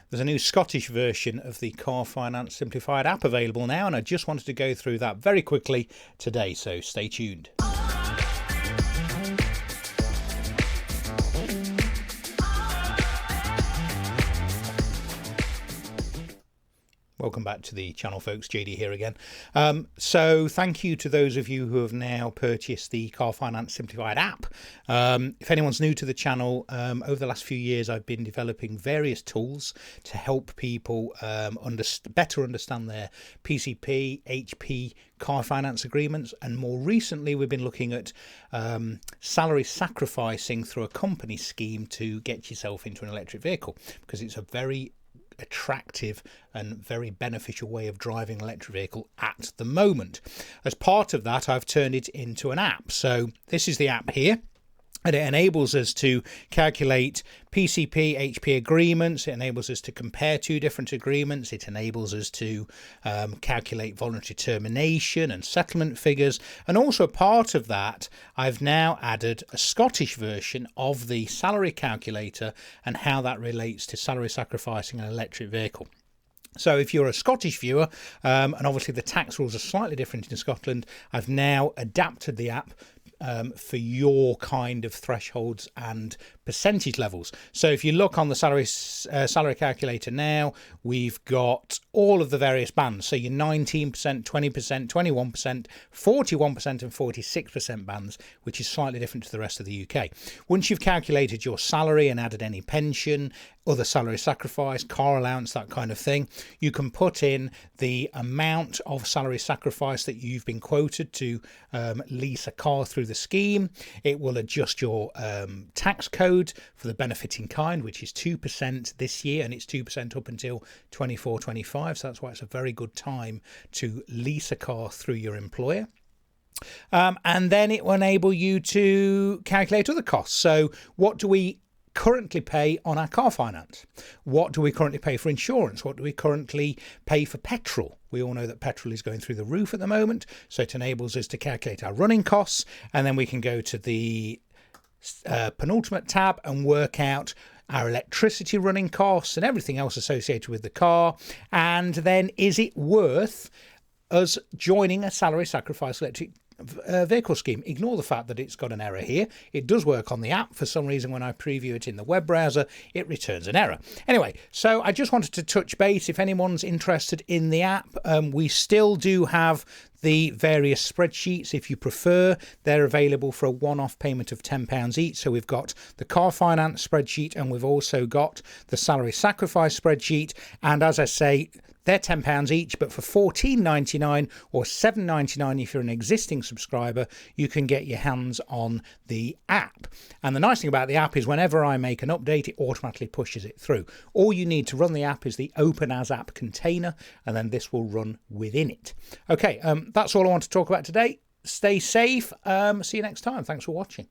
There's a new Scottish version of the Car Finance Simplified app available now, and I just wanted to go through that very quickly today, so stay tuned. Welcome back to the channel, folks. JD here again. So thank you to those of you who have now purchased the Car Finance Simplified app. If anyone's new to the channel, over the last few years I've been developing various tools to help people better understand their PCP, HP, car finance agreements, and more recently we've been looking at salary sacrificing through a company scheme to get yourself into an electric vehicle, because it's a very attractive and very beneficial way of driving an electric vehicle at the moment. As part of that, I've turned it into an app. So this is the app here, and it enables us to calculate PCP, HP agreements. It enables us to compare two different agreements. It enables us to calculate voluntary termination and settlement figures. And also part of that, I've now added a Scottish version of the salary calculator and how that relates to salary sacrificing an electric vehicle. So if you're a Scottish viewer, and obviously the tax rules are slightly different in Scotland, I've now adapted the app for your kind of thresholds and percentage levels. So if you look on the salary calculator now, we've got all of the various bands. So your 19%, 20%, 21%, 41% and 46% bands, which is slightly different to the rest of the UK. Once you've calculated your salary and added any pension, other salary sacrifice, car allowance, that kind of thing, you can put in the amount of salary sacrifice that you've been quoted to lease a car through the scheme. It will adjust your tax code for the benefit in kind, which is 2% this year, and it's 2% up until 24-25. So that's why it's a very good time to lease a car through your employer. And then it will enable you to calculate other costs. So what do we currently pay on our car finance? What do we currently pay for insurance? What do we currently pay for petrol? We all know that petrol is going through the roof at the moment, so it enables us to calculate our running costs, and then we can go to the penultimate tab and work out our electricity running costs and everything else associated with the car. And then, is it worth us joining a salary sacrifice electric vehicle scheme? Ignore the fact that it's got an error here. It does work on the app. For some reason, when I preview it in the web browser, it returns an error. Anyway, so I just wanted to touch base. If anyone's interested in the app, we still do have the various spreadsheets. If you prefer, they're available for a one-off payment of £10 each. So we've got the car finance spreadsheet, and we've also got the salary sacrifice spreadsheet. And as I say, they're £10 each, but for $14.99 or $7.99 if you're an existing subscriber, you can get your hands on the app. And the nice thing about the app is whenever I make an update, it automatically pushes it through. All you need to run the app is the Open as App container, and then this will run within it. Okay, that's all I want to talk about today. Stay safe. See you next time. Thanks for watching.